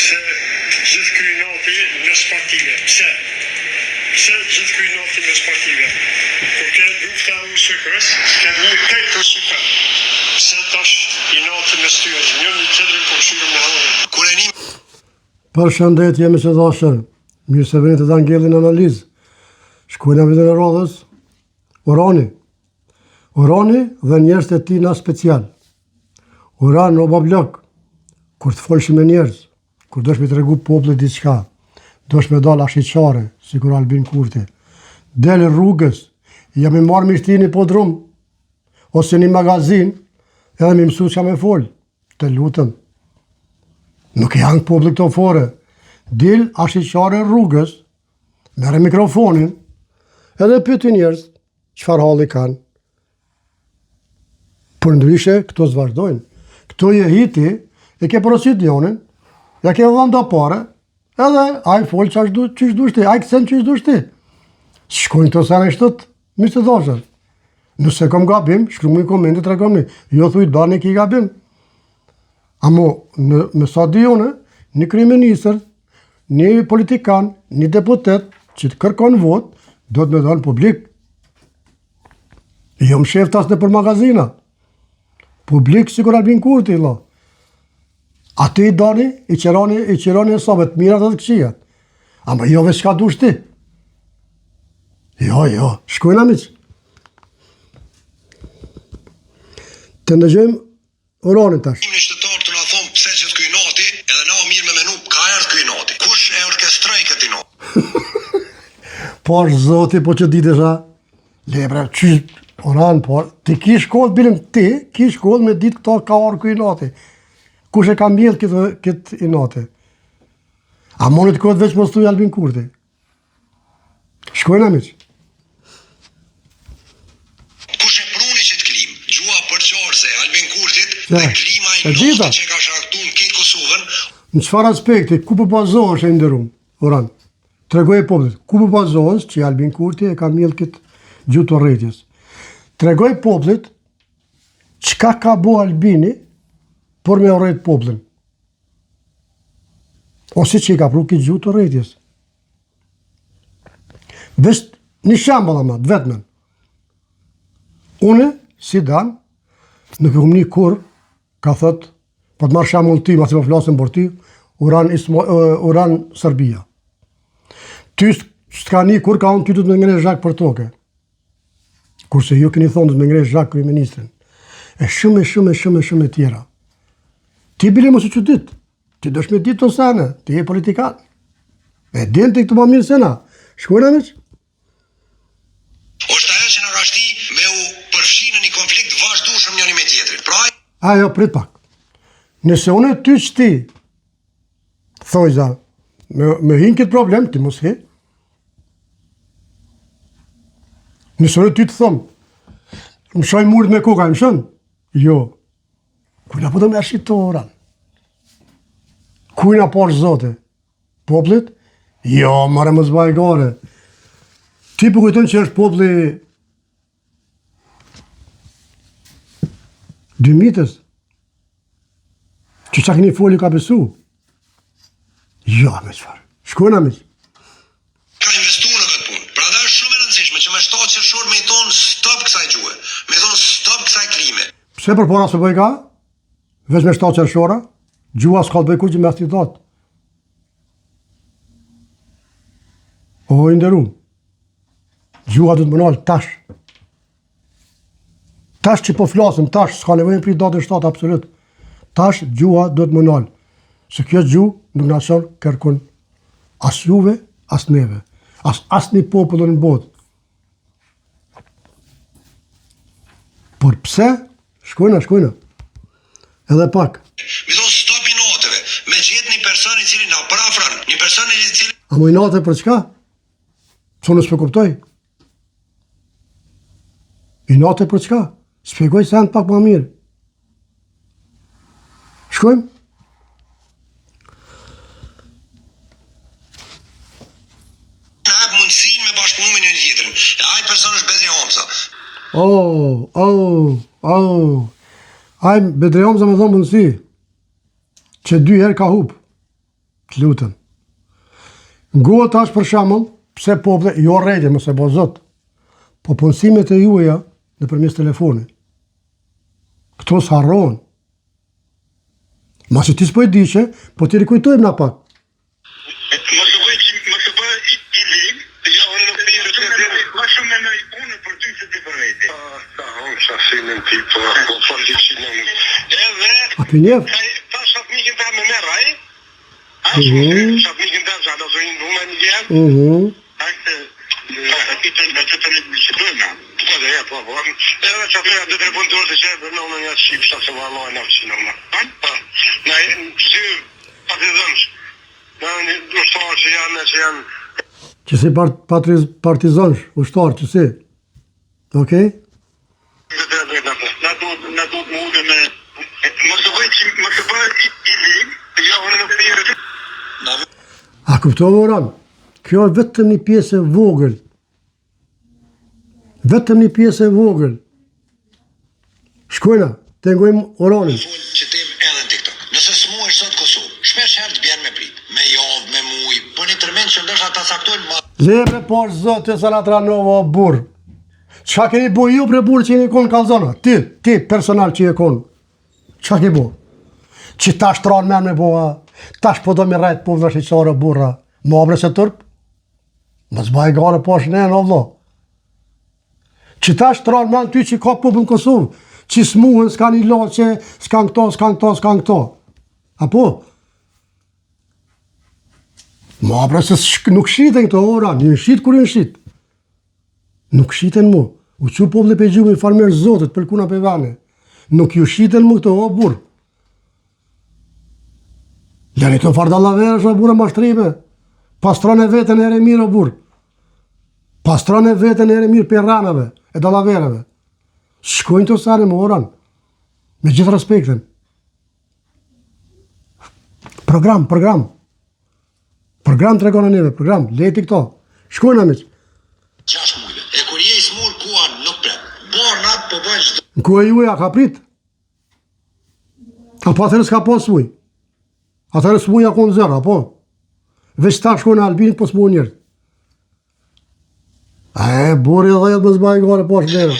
Se gjithë ky nati në sportive. Pse gjithë ky nati në sportive? Kur ke lufta USK-s, ke një këtë USK. Pse tash i nati në styre, një tjetrin po këshirëm në hore. Kurenim. Përshëndetje me që dashër, mirë se veni të Dangelin analizë. Shkojnë vitën e rodhës, Urani dhe njerëz të tina special. Uran o bablok, kur të folshim me njerëz, kur dosh me të regu popullit diçka, dosh me dal ashiqare, si kur Albin Kurti, del rrugës, jam i marrë mishtini po drum, ose një magazin, edhe mi mësu qa me fol, të lutëm. Nuk e hangë publik të fore, dil ashiqare rrugës, mere mikrofonin, edhe pyeti njerëz, qëfar halli kanë. Për ndryshe, këto zvazhdojnë. Këto je hiti, e ke porosit njonin, ja ke dhënda pare, edhe aj folë qysh dush ti, aj kësen qysh dush ti. Shkojnë të sene shtët, misë të dashër. Nëse kom gabim, shkrumu i komentit të rekomni. Jo thuj, dani ki gabim. Amo, me sa dijone, një kriministër, një politikan, një deputet, që të kërkon vot, do të me dhanë publik. Jo më shef tas në për magazina. Publik si kur Albin Kurti, lo. Ati i dani, i qirani e sobet, mirat dhe të këqijat. Ama jo veç ka dush ti. Jo, shkojnë amiq. Të ndëgjëm Uranin tash. Në qytetar të na thonë pse që të ky nati, edhe na o mirë me menu, ka erdhë ky nati. Kush e orkestroi këtë nati? Por zoti, po që ditesha, lebre, qysh, Uran, por, ti ki shkollë, bilim ti, ki shkollë me ditë këta ka orë këj nati. Kush e ka mbjell këtë i nati? A monit këtë veç më stuj Albin Kurti? Shkojnë amiq. Kush e pruni që të klim? Gjua përqarse, Albin Kurtit, dhe klima i nati që ka shaktu në këtë Kosovën. Në qëfar aspekti, ku për bazohës e ndërum, Uran? Tregoj e poplit, ku për bazohës që Albin Kurti e ka mbjell këtë gjutë të rejtjes? Tregoj poplit qka ka bo Albini por me orejt poplin. Ose që i ka pru këtë gjutë të rejtjes. Vesh një shambal ama, të vetmen. Une, si dan, nuk e kum një kur, ka thët, po të marrë shambull ti, ma si po flasën për ti, Uran Serbia. Ty s'ka një kur, ka unë ty të me ngre zhak për toke. Kurse ju keni thonë të me ngre zhak kryeministrin. E shumë e tjera. Ti bile mos u që ditë. Ti dësh me ditë të sene. Ti je politikan. E din të këtë më mirë se na. Shkojnë amiq? Është ajo që në ka shti me u përfshi në një konflikt vazhdueshëm njëri me tjetrin. Pra ajo, prit pak. Nëse unë ty që ti thojza me hinë këtë problem, ti mos he. Nëse unë ty të thëmë, më shoj murit me koka, më shën? Jo. Kujna po të me ashtë të oran? Kujna parë zote? Poplit? Jo, mare më zbajgare. Ti për kujtën që është popli dy mitës? Që qa këni foli ka besu? Jo, me qëfar. Shkojnë amiq. ka investu në këtë punë. Pra da është shumë e rëndësishme që me 7 qershor me i tonë stop kësaj gjuhe. Me i tonë stop kësaj klime. Pse për pora se bëj ka? Veç me 7 qershora, gjua s'ka të bëj kur që me asti datë. O, i ndërum. Gjua du të më nalë tash. Tash që po flasëm, tash, s'ka nevojnë për i datë e 7, absolut. Tash, gjua du të më nalë. Se kjo gjuhë nuk në qonë kërkun as juve, as neve. As një popullën në botë. Por pse? Shkojna. Edhe pak. Mi thonë stop i natëve. Me gjithë një person i cili na prafran. Një person i cili... A mu i natë për çka? Co në s'pëkuptoj? I natë për çka? Spjegoj se janë pak më mirë. Shkojmë? Në hapë mundësin me bashkëpunu me një tjetrin. E ajë person është Bedri Hamza. Aj, Bedri Hamza me thonë mundësi, që 2 herë ka hupë. të lutem. Ngohet tash për shembull, pse popullë, jo rrejtje, mos e bo zot, po punësimet e juaja nëpërmes telefonit. Këto s'harrohen. Masi ti s'po e di që, po ti rikujtojmë na pak. Më të bëj i lig, ja unë nuk e di më shumë në unë për ty se ti për vete. Unë shafinin ti po përgjithësinë. Edhe A për njef? ta shafnikin ta me merr ai. Shafnikin ta sa do të rinë numër një dia. Akte Edhe që atyra të telefonëtorë të qërë për në një shqipë, sa se valojnë në që në më. Në si partizanës, në një ushtarë që janë... Që si partizansh, ushtarë, që si? Okej? Na do të më ude me... Më të bëj i ligë, ja unë nuk të jërë. A kuptove oran? Kjo është vetëm një pjesë e vogël. Vetëm një pjesë e vogël. Shkojna, të ngojmë oranin. Që tem edhe në TikTok. Nëse s'muesh sot Kosovë, shpesh herë të bjen me prit. Me javë, me muj, për një tërmend që ndoshta ta saktojnë ma... Lebre poshtë zotë sa na tranova o burr. Çka keni bu ju për burr që jeni kon kallzona? Ti personal që je kon. Çka ke bu? Që tash tron me bua. Tash po do me rrejt po vësh çore burra. Më obre se turp. Mos baj gare poshtë ne në vëlla. Që tash tron me ty që ka popull në Kosovë. Që smuhen, s'kan i loqe, s'kan këto. Apo? Ma pra se nuk shiten këto ora, një shit kur një shit. Nuk shiten mu. U që popull e pe gjumë i farmerë zotit, për kuna pe vane. Nuk ju shiten mu këto, o burë. Lani të fardallavere shë o burë mashtrime. Pastrone vetën e mirë o burë. Pastrone vetën e mirë për ranave, e dallavereve. Shkojnë të sare më oran, me gjithë respektin. Program të regonë neve, program, leti këto. Shkojnë amiq. 6 mujve. E kur je i smur, kuan nuk pret. Bornat po bëjnë çdo. Në kuaj juja ka prit? Apo atërë s'ka po smuj? Atërë smuj akon zërë, apo? Veç ta shkojnë Albinit po smuj njërë. Buri dhe jetë më zbaj gare poshtë dhere.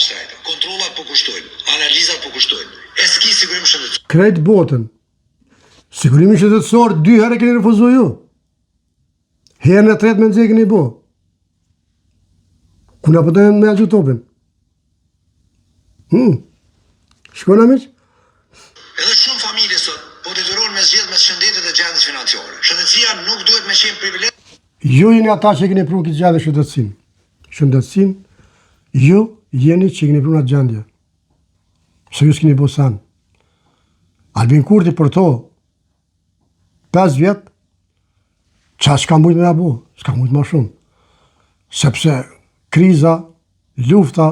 Kontrollat po kushtojnë, analizat po kushtojnë. E s'ki sigurim shëndetësor. Krejt botën. Sigurimi shëndetësor, 2 herë keni refuzu ju. Herën e tretë me nëzhe keni bo. Kuna përdojnë me alë topin. Shkojnë amiq? Edhe shumë familje sot po detyrohen me zgjedh mes shëndetit dhe gjendjes financiare. Shëndetësia nuk duhet me qenë privilegj. Ju jeni ata që keni prunë këtë gjendje shëndetësin. Shëndetësin, ju jeni që keni prunë atë gjendje. Se ju s'keni bo sanë. Albin Kurti për to, 5 vjetë, qa s'ka mujtë me abo, s'ka mujtë ma shumë. Sepse kriza, lufta,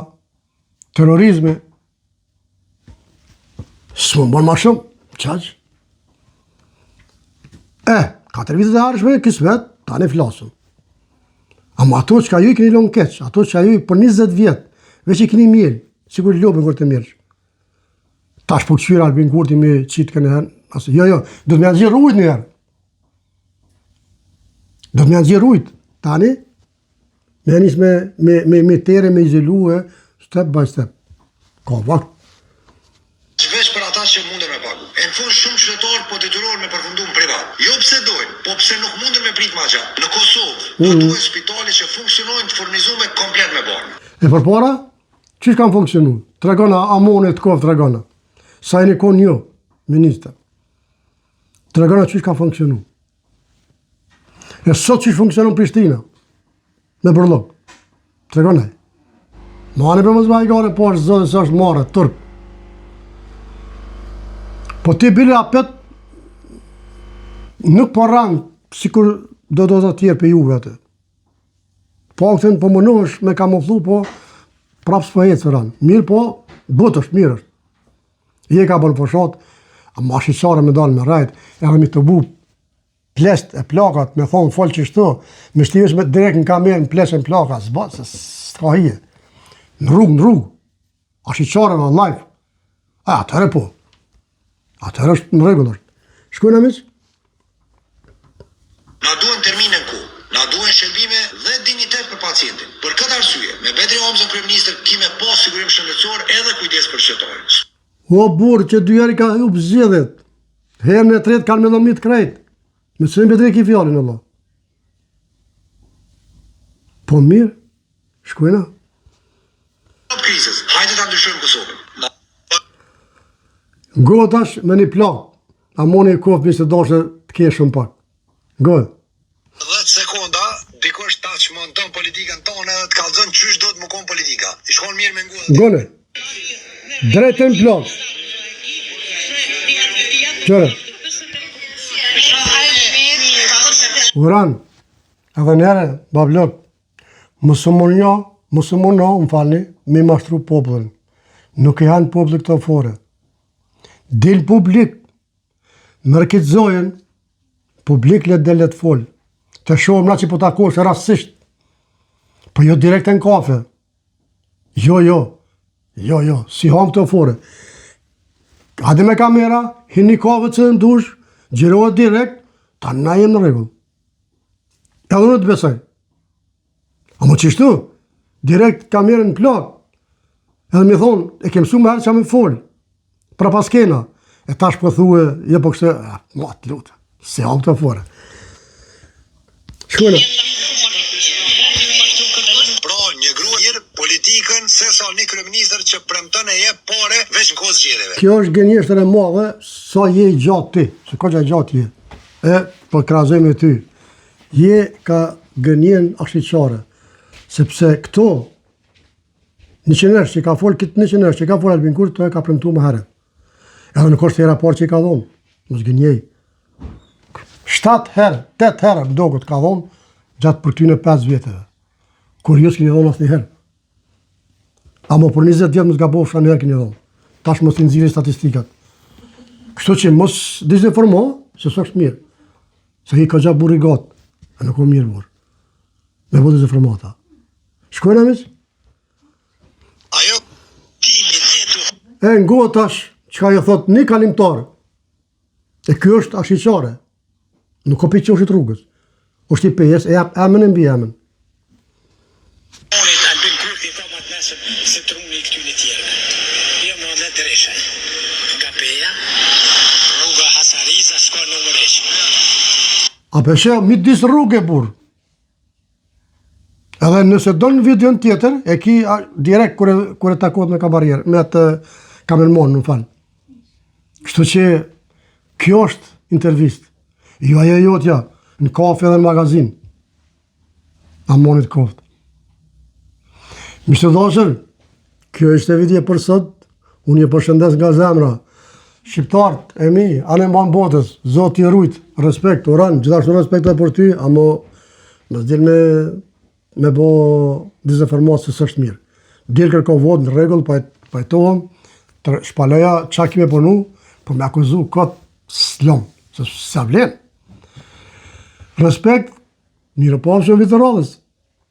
terrorizmi, s'më bon ma shumë, qaq. 4 vitet e arshme, kismet, ta ne flasëm. Ama ato që ka ju i keni lonë keq, ato që ka ju i për 20 vjetë, veç i keni mjellë, sigur lopën kërë të mirë. Tash po këqyra Albin Kurti me qitë kënë herë, jo, do të me nëzirë ujtë një herë. Do të me nëzirë ujtë, tani, me njës me tere, me izolue, step by step. Ka vakt. Veç për ata që munden me pagu. E në fund shumë qytetarë po detyrohen me përfundu në privat. Jo pse dojnë, po pse nuk munden me prit ma gjatë. Në Kosovë, do të duhet spitale që funksionojnë të furnizume komplet me barnë. E për para, që kanë funksionu? Tregona Amone të kovë tregona. Sa e një konë jo, minister. Tregona që kanë funksionu. E sot që funksionon Prishtina, me bërlok. Tregona. Mane për më zbaj gare, po është zotë, së është mare, turp. Po ti bile apet, nuk po rangë, si kur do të tjerë për juve atë. Po këtën po mënohesh me kamuflu, po prapë s'po jetë së rangë. Mirë po, butë është, mirë është. Je ka bërë përshat, a ma shqisare me dalë me rajt, e mi të bu plest e plakat, me thonë folë që shto, me shtivesh me direkt në kamerë, në plesë e plakat, s'ba, se s'ka hije. Në rrugë, a shqisare në live. Atëre po. Atëherë është në regull është. Shkojnë amiq? pacientin. Për këtë arsye, me Bedri Omzën kryeministër kime pas sigurim shëndetësor edhe kujdes për qytetarët. O burë që dy herë ka hub zgjedhjet. Herën e tretë kanë me dhomit krejt. Me të sënë Bedri ki fjallin, Allah. Po mirë, shkujna. Krizës, hajde ta ndryshojmë Kosovën. Gotash me një plak. A moni i kofë se doshe të keshëm pak. Gojë. 10 sekonda, dikush ta që monton politikën tonë edhe të kallzon qysh do të më kon politika. I shkon mirë me ngullë. Gone. Drejtën plak. Qëre. Uran, edhe nere, bablok, mësëmono, më falni, me mashtru popullin. Nuk e hanë popullin këto fore. Dil publik, më rëkitzojen, publik le dhe let fol. Të shohëm na që po takosh rastisht. Po jo direkt në kafe. Jo, si ham këto fore. Hadi me kamera, hini kafe që në dush, gjirohet direkt, ta na jem në regull. Edhe në të besoj. A më qishtu, direkt kamerën në plak. Edhe mi thonë, e kem su me herë që me fol. Pra pas kena. E tash po thue, je po kështë, ma të lutë, se ham këto fore. Shkojnë. Pra, një grua njërë politikën se sa një kryeministër që premton e jep pare veç në kohë zgjedhjeve. Kjo është gënjeshtër e madhe sa je i gjatë ti, se ka që gjatë je. E, për krahazoj me ty, je ka gënjen ashtiqare, sepse këto 100 nërsh që ka folë, këtë 100 nërsh që ka folë Albin Kurti, to e ka premtu më herët. Edhe në kështë hera parë që i ka dhonë, mos gënjej. 7 herë, 8 herë më dogot ka dhonë, gjatë për këtyne 5 vjetëve. Kur jo s'kini dhonë asë një herë. Amo për 20 vjetë më s'ga bofë, një herë kini dhonë. Tash mos t'i nxirri statistikat. Kështu që mos dizinformo, se s'është mirë. Se hi ka gja burri gatë, e nuk o mirë burë. Me bo dizinformata. Shkojnë amis? Ajo timi jetu. E ngo tash, qka jo thot një kalimtarë. E kjo është ashiqare. Nuk ko pi që është i rrugës. është i pejes, e jap emën e mbi emën. Monit Albin Kurti ka më të mesëm se truni i këtyne tjerëve. Jo më në të reshe. Nga peja, rruga Hasariza s'ka numër eq. A peshe, midis rrugë e burë. Edhe nëse do në vidion tjetër, e ki direkt kure takot me kabarjerë, me atë kamermonë, në falë. Kështu që kjo është intervist. Jo ajo jotja, në kafe dhe në magazin. A monit koftë. Mishtë të dashër, kjo është e vidje për sot, unë je përshëndes nga zemra. Shqiptarët e mi, anë e mbanë botës, zotë i rujtë, respekt, oran, gjithashtu respekt e për ty, amo më zdil me bo dizinformatë se sështë mirë. Dirë kërko vodë në regull, pajtohëm, shpaleja qa kime përnu, për me akuzu këtë slom, se vlenë. Respekt, mirë po shumë vitë radhës.